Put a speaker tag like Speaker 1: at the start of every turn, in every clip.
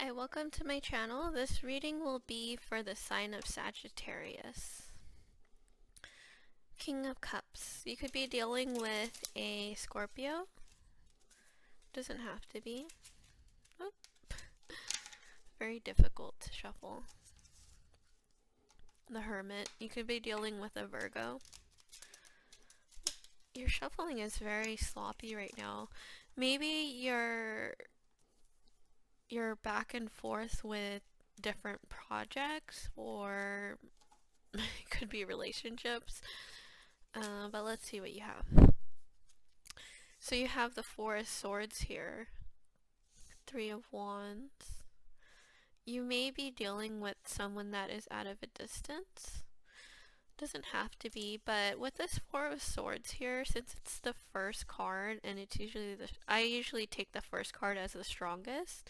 Speaker 1: Hi, welcome to my channel. This reading will be for the sign of Sagittarius. King of Cups. You could be dealing with a Scorpio. Doesn't have to be. Oh, very difficult to shuffle. The Hermit. You could be dealing with a Virgo. Your shuffling is very sloppy right now. Maybe you're back and forth with different projects, or it could be relationships. But let's see what you have. So you have the Four of Swords here. Three of Wands. You may be dealing with someone that is out of a distance. Doesn't have to be, but with this Four of Swords here, since it's the first card, and it's usually I usually take the first card as the strongest,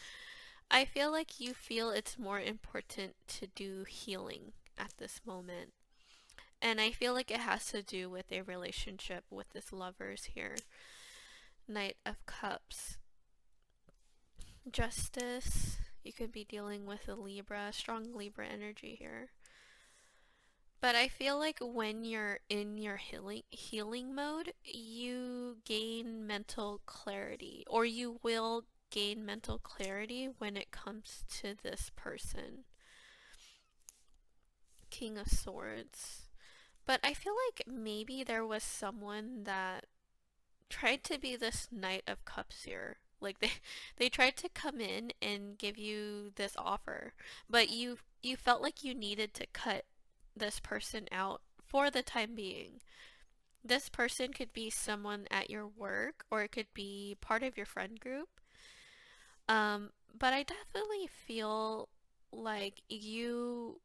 Speaker 1: I feel like you feel it's more important to do healing at this moment. And I feel like it has to do with a relationship with this Lovers here. Knight of Cups. Justice. You could be dealing with a Libra, strong Libra energy here. But I feel like when you're in your healing mode, you gain mental clarity, or you will gain mental clarity when it comes to this person. King of Swords. But I feel like maybe there was someone that tried to be this Knight of Cups here. Like they tried to come in and give you this offer, but you felt like you needed to cut this person out for the time being. This person could be someone at your work, or it could be part of your friend group. But I definitely feel like you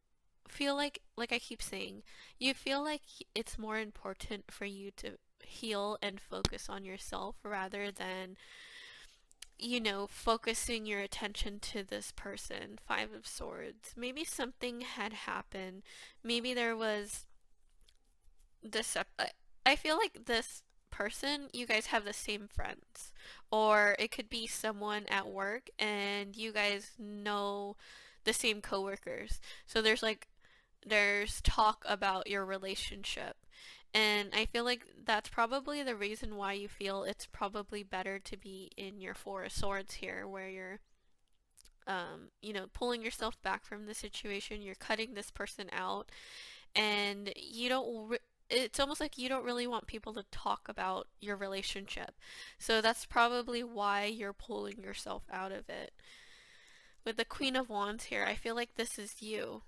Speaker 1: feel like I keep saying, you feel like it's more important for you to heal and focus on yourself rather than, you know, focusing your attention to this person. Five of Swords. Maybe something had happened. Maybe there was this. I feel like this person, you guys have the same friends. Or it could be someone at work and you guys know the same coworkers. So there's talk about your relationship. And I feel like that's probably the reason why you feel it's probably better to be in your Four of Swords here, where you're, you know, pulling yourself back from the situation, you're cutting this person out, and you don't, it's almost like you don't really want people to talk about your relationship. So that's probably why you're pulling yourself out of it. With the Queen of Wands here, I feel like this is you.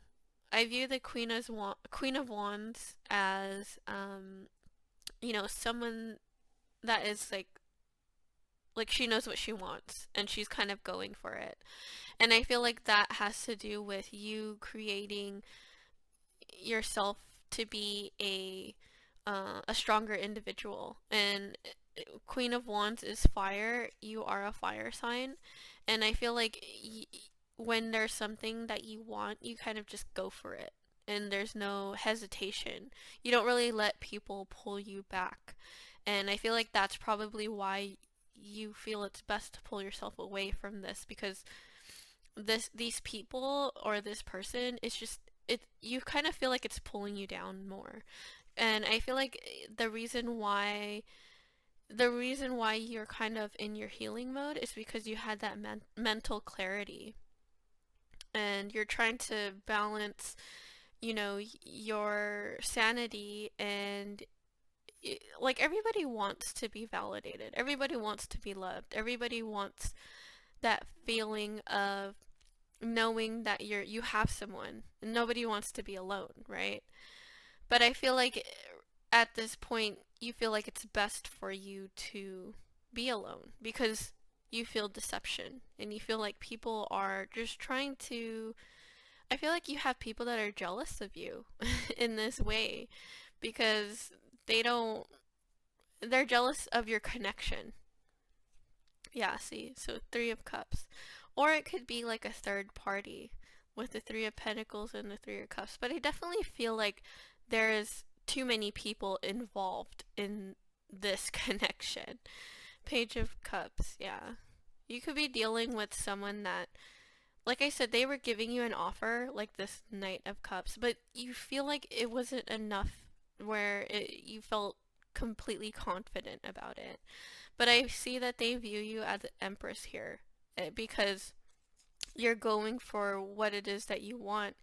Speaker 1: I view the Queen of Wands as, you know, someone that is like she knows what she wants and she's kind of going for it. And I feel like that has to do with you creating yourself to be a stronger individual. And Queen of Wands is fire. You are a fire sign, and I feel like when there's something that you want, you kind of just go for it, and there's no hesitation. You don't really let people pull you back, and I feel like that's probably why you feel it's best to pull yourself away from this, because these people or this person is just, it, you kind of feel like it's pulling you down more. And I feel like the reason why you're kind of in your healing mode is because you had that mental clarity, and you're trying to balance, you know, your sanity and like everybody wants to be validated. Everybody wants to be loved. Everybody wants that feeling of knowing that you have someone. Nobody wants to be alone, right? But I feel like at this point you feel like it's best for you to be alone, because you feel deception and you feel like people are just trying to, I feel like you have people that are jealous of you in this way, because they don't, they're jealous of your connection. Yeah, see, so Three of Cups. Or it could be like a third party with the Three of Pentacles and the Three of Cups. But I definitely feel like there is too many people involved in this connection. Page of Cups, yeah. You could be dealing with someone that like I said, they were giving you an offer like this Knight of Cups, but you feel like it wasn't enough where you felt completely confident about it. But I see that they view you as the Empress here, because you're going for what it is that you want,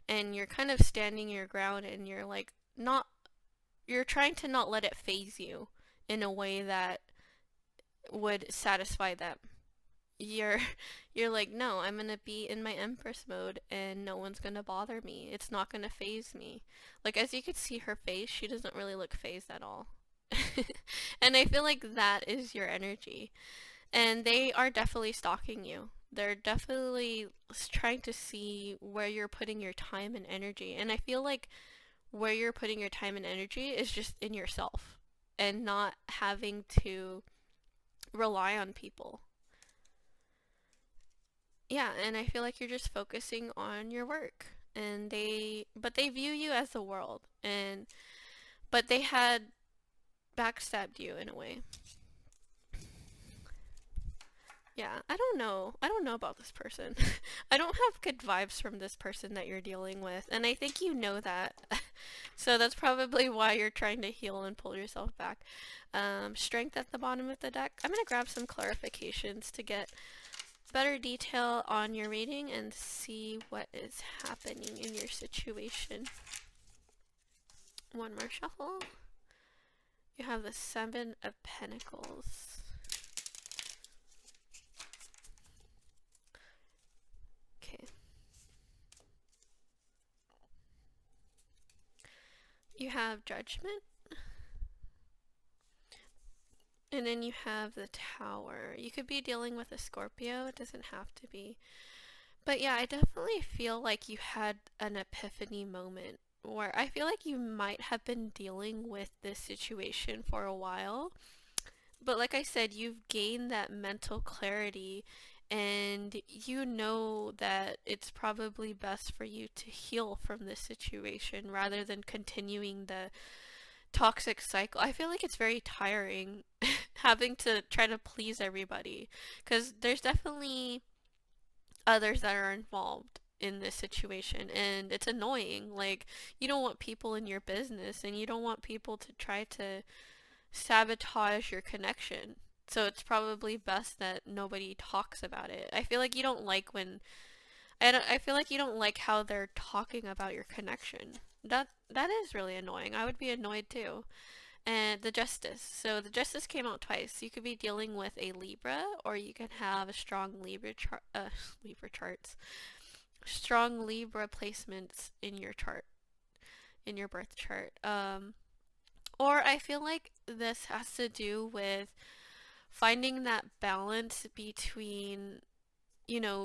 Speaker 1: and you're kind of standing your ground, and you're like not, you're trying to not let it phase you in a way that would satisfy them. you're you're like, no, I'm gonna be in my Empress mode and no one's gonna bother me. It's not gonna phase me. Like, as you could see her face, she doesn't really look phased at all. And I feel like that is your energy. And they are definitely stalking you. They're definitely trying to see where you're putting your time and energy. And I feel like where you're putting your time and energy is just in yourself and not having to rely on people. Yeah, and I feel like you're just focusing on your work. And but they view you as the world. But they had backstabbed you in a way. Yeah, I don't know. I don't know about this person. I don't have good vibes from this person that you're dealing with, and I think you know that. So that's probably why you're trying to heal and pull yourself back. Strength at the bottom of the deck. I'm going to grab some clarifications to get better detail on your reading and see what is happening in your situation. One more shuffle. You have the Seven of Pentacles. Okay. You have Judgment. And then you have the Tower. You could be dealing with a Scorpio. It doesn't have to be. But yeah, I definitely feel like you had an epiphany moment where I feel like you might have been dealing with this situation for a while. But like I said, you've gained that mental clarity, and you know that it's probably best for you to heal from this situation rather than continuing the toxic cycle. I feel like it's very tiring having to try to please everybody, because there's definitely others that are involved in this situation, and it's annoying. Like, you don't want people in your business, and you don't want people to try to sabotage your connection. So it's probably best that nobody talks about it. I feel like you don't like when I feel like you don't like how they're talking about your connection. That is really annoying. I would be annoyed too. And the Justice. So the Justice came out twice. You could be dealing with a Libra, or you can have a strong Libra charts, strong Libra placements in your chart, in your birth chart. Or I feel like this has to do with finding that balance between,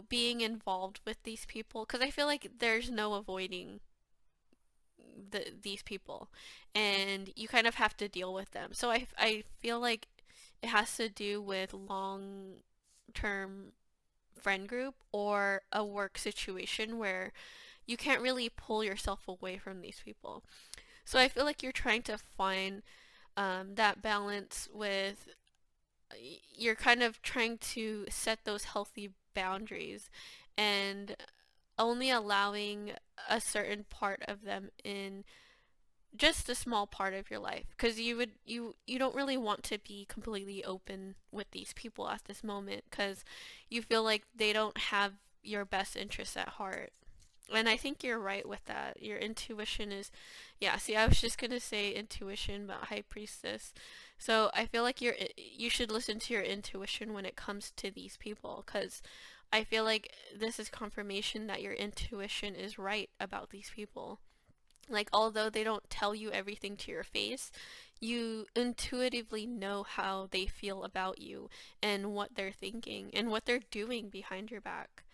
Speaker 1: being involved with these people, because I feel like there's no avoiding these people, and you kind of have to deal with them. So I feel like it has to do with long term friend group or a work situation where you can't really pull yourself away from these people. So I feel like you're trying to find that balance with, you're kind of trying to set those healthy boundaries and only allowing a certain part of them in just a small part of your life, because you don't really want to be completely open with these people at this moment, because you feel like they don't have your best interests at heart. And I think you're right with that. Your intuition is, yeah, see, I was just gonna say intuition, but High Priestess. So I feel like you should listen to your intuition when it comes to these people, because I feel like this is confirmation that your intuition is right about these people. Like, although they don't tell you everything to your face, you intuitively know how they feel about you and what they're thinking and what they're doing behind your back.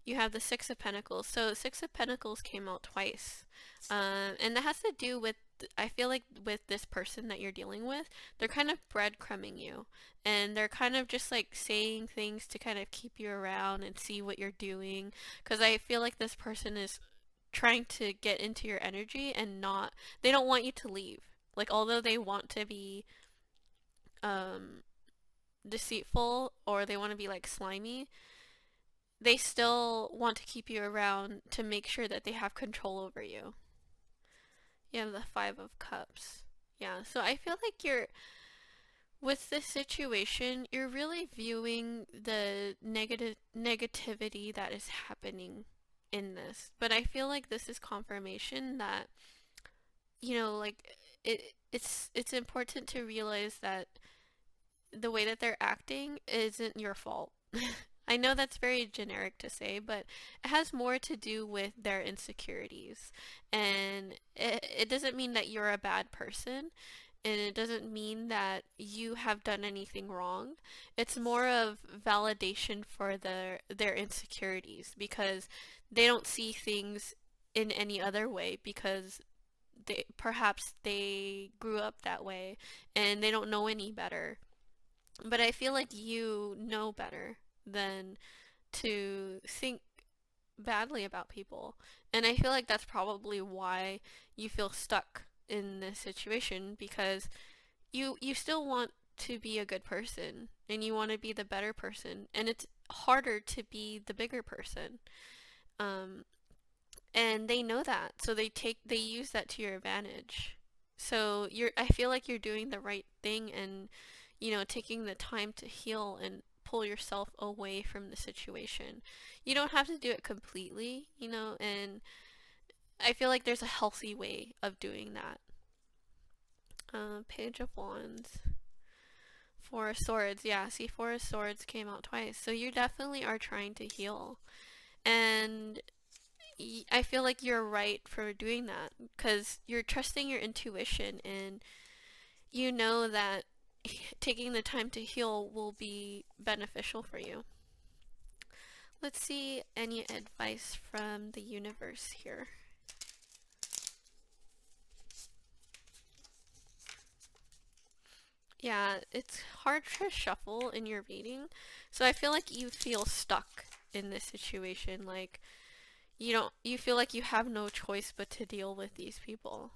Speaker 1: You have the Six of Pentacles. So Six of Pentacles came out twice. And that has to do with, I feel like with this person that you're dealing with, they're kind of breadcrumbing you. And they're kind of just like saying things to kind of keep you around and see what you're doing. Because I feel like this person is trying to get into your energy and not, they don't want you to leave. Like, although they want to be um, deceitful, or they want to be like slimy, they still want to keep you around to make sure that they have control over you. You have the Five of Cups. Yeah, so I feel like with this situation, you're really viewing the negativity that is happening in this. But I feel like this is confirmation that, like it's important to realize that the way that they're acting isn't your fault. I know that's very generic to say, but it has more to do with their insecurities. And it doesn't mean that you're a bad person, and it doesn't mean that you have done anything wrong. It's more of validation for their insecurities, because they don't see things in any other way, because they grew up that way and they don't know any better. But I feel like you know better than to think badly about people. And I feel like that's probably why you feel stuck in this situation, because you still want to be a good person and you want to be the better person, and it's harder to be the bigger person. Um and they know that, so they use that to your advantage. So I feel like you're doing the right thing, and taking the time to heal and pull yourself away from the situation. You don't have to do it completely, and I feel like there's a healthy way of doing that. Page of Wands. Four of Swords. Yeah, see, Four of Swords came out twice. So you definitely are trying to heal. And I feel like you're right for doing that, because you're trusting your intuition, and you know that taking the time to heal will be beneficial for you. Let's see any advice from the universe here. Yeah, it's hard to shuffle in your reading, so I feel like you feel stuck in this situation. Like, you feel like you have no choice but to deal with these people.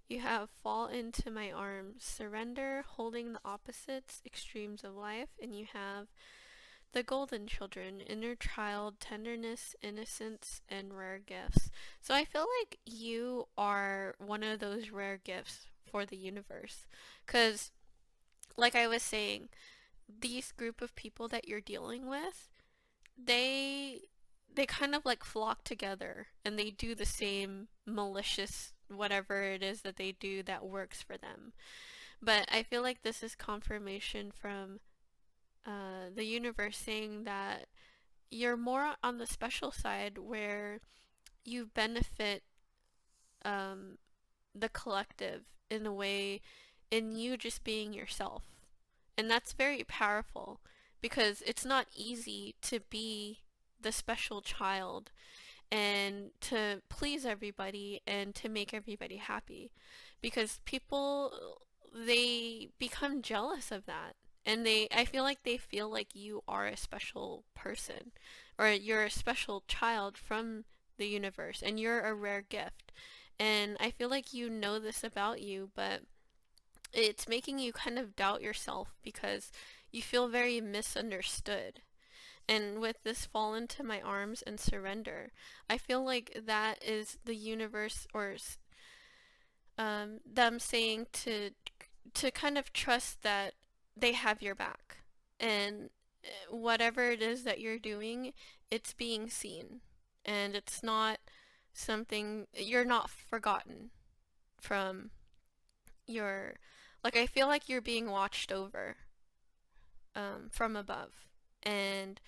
Speaker 1: You have Fall into My Arms, Surrender, Holding the Opposites, Extremes of Life, and you have the Golden Children, Inner Child, Tenderness, Innocence, and Rare Gifts. So I feel like you are one of those rare gifts for the universe. Because, like I was saying, these group of people that you're dealing with, they kind of like flock together, and they do the same malicious whatever it is that they do that works for them. But I feel like this is confirmation from the universe saying that you're more on the special side, where you benefit um, the collective in a way, in you just being yourself. And that's very powerful, because it's not easy to be the special child and to please everybody and to make everybody happy, because people, they become jealous of that, and I feel like they feel like you are a special person, or you're a special child from the universe, and you're a rare gift. And I feel like you know this about you, but it's making you kind of doubt yourself, because you feel very misunderstood. And with this Fall into My Arms and Surrender, I feel like that is the universe, or them saying to kind of trust that they have your back, and whatever it is that you're doing, it's being seen, and it's not something, you're not forgotten from your, like, I feel like you're being watched over from above. And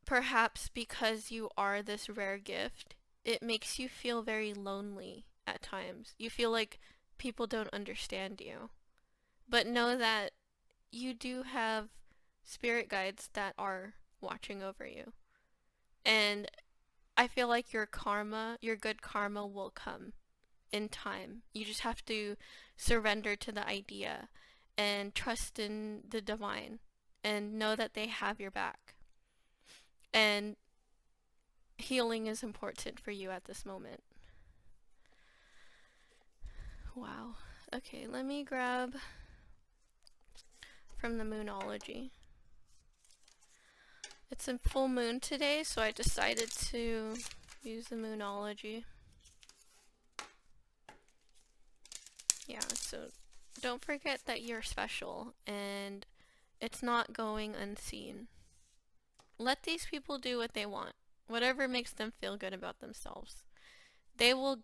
Speaker 1: perhaps because you are this rare gift, it makes you feel very lonely at times. You feel like people don't understand you. But know that you do have spirit guides that are watching over you. And I feel like your karma, your good karma, will come in time. You just have to surrender to the idea and trust in the divine, and know that they have your back. And healing is important for you at this moment. Wow. Okay, let me grab from the Moonology. It's a full moon today, so I decided to use the moonology. Yeah, so don't forget that you're special and it's not going unseen. Let these people do what they want. Whatever makes them feel good about themselves. They will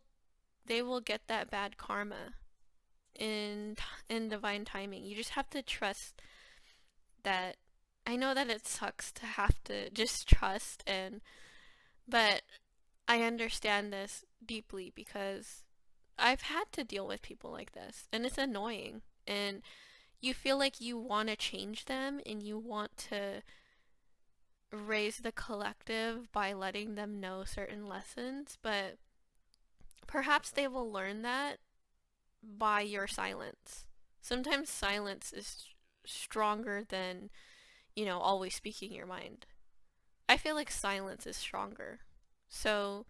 Speaker 1: get that bad karma in divine timing. You just have to trust that. I know that it sucks to have to just trust, but I understand this deeply because I've had to deal with people like this and it's annoying, and you feel like you want to change them and you want to raise the collective by letting them know certain lessons, but perhaps they will learn that by your silence. Sometimes silence is stronger than, always speaking your mind. I feel like silence is stronger. So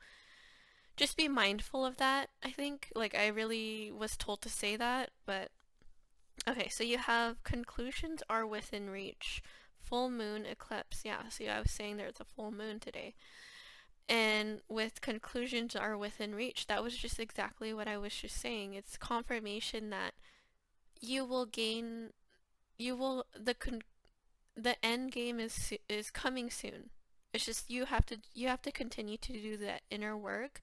Speaker 1: just be mindful of that, I think. Like, I really was told to say that, but okay, so you have conclusions are within reach. Full moon eclipse. Yeah, see, I was saying there's a full moon today. And with conclusions are within reach, that was just exactly what I was just saying. It's confirmation that you will gain, you will, the end game is coming soon. It's just you have to continue to do that inner work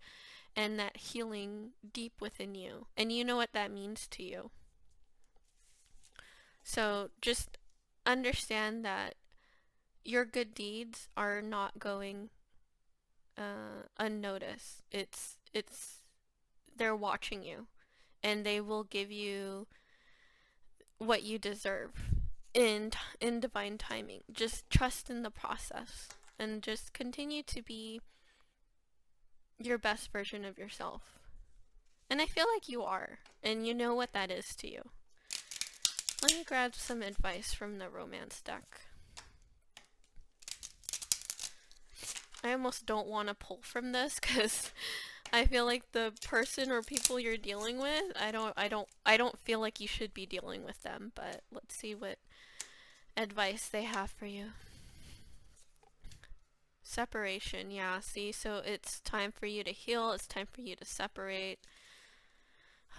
Speaker 1: and that healing deep within you. And you know what that means to you. So just understand that your good deeds are not going unnoticed. It's they're watching you, and they will give you what you deserve in divine timing. Just trust in the process and just continue to be your best version of yourself. And I feel like you are, and you know what that is to you. Let me grab some advice from the romance deck. I almost don't want to pull from this because I feel like the person or people you're dealing with, I don't feel like you should be dealing with them, but let's see what advice they have for you. Separation, yeah, see, so it's time for you to heal, it's time for you to separate.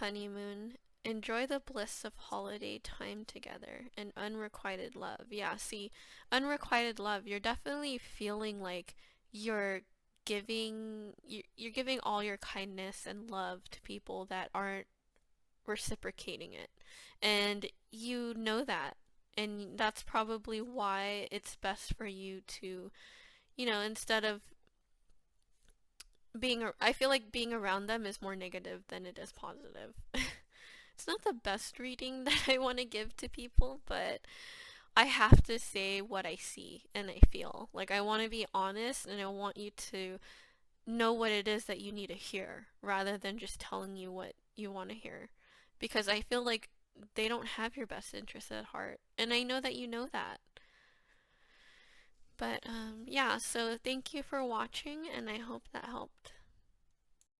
Speaker 1: Honeymoon, enjoy the bliss of holiday time together. And unrequited love, yeah, see, unrequited love, you're definitely feeling like you're you're giving all your kindness and love to people that aren't reciprocating it, and you know that, and that's probably why it's best for you to, instead of I feel like being around them is more negative than it is positive. It's not the best reading that I want to give to people, but I have to say what I see and I feel. Like, I want to be honest and I want you to know what it is that you need to hear rather than just telling you what you want to hear. Because I feel like they don't have your best interest at heart. And I know that you know that. But yeah, so thank you for watching and I hope that helped.